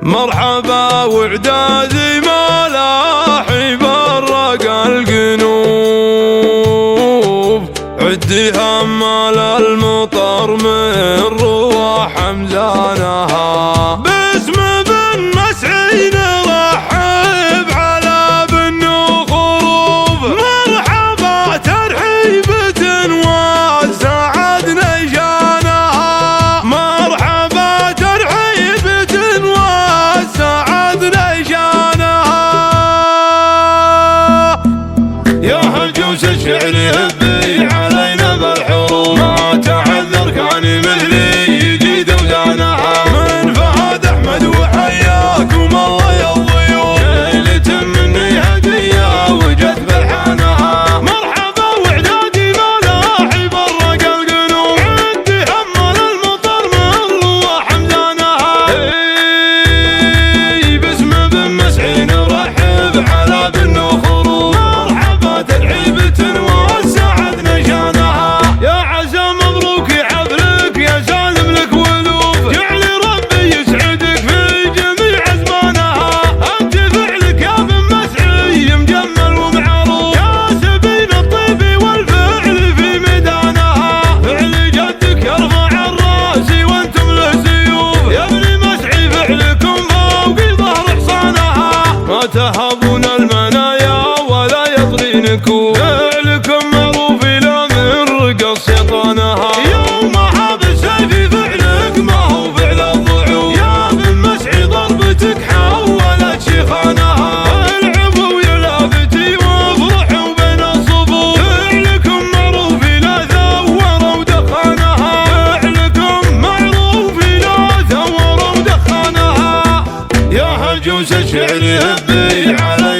مرحبا وعدادي ملاحي برق القنوب، عدي همال المطر من رواح حمزانها. باسم بن مسعي نرحب على بن خروف، مرحبا ترحيبة والسعد نيشانها. مرحبا ترحيبة والسعد نيشانها. يا هجوس الشعر هبي علينا بالحروف، ما تعذر كان مثلي يجيد وزانها. من فهد احمد وحياكم الله يا الضيوف، ليلة مني هدية وجت بلحانها. مرحبا وعدادي ملاحي برق القلوب، عندي همل المطر من رواح حمزانها. باسم بن مسعي نرحب على بن خروف، مرحبا ترحيبة والسعد نشانها. يا عزا مبروك حفلك يا سالم لك ولوف، جعل ربي يسعدك في جميع ازمانها. انت فعلك يا بن مسعي مجمل ومعروف، يا سبيل الطيب والفعل في ميدانها. فعل جدك يرفع الراس وانتم له سيوف، يا ابن مسعي فعلكم فوق ظهر حصانها. ما تهابون المنايا ولا يطرينكم، فعلكم معروف الى من رقص شيطانها. يوم هاب السيف فعلك ما هو فعل الضعوف، يا بن مسعي ضربتك حولت شيخانها. العبوا يا لافتي وافرحوا بين الصفوف، فعلكم معروف الى ثور ودخانها. فعلكم معروف الى ثور ودخانها. يا هجوس الشعر هبي على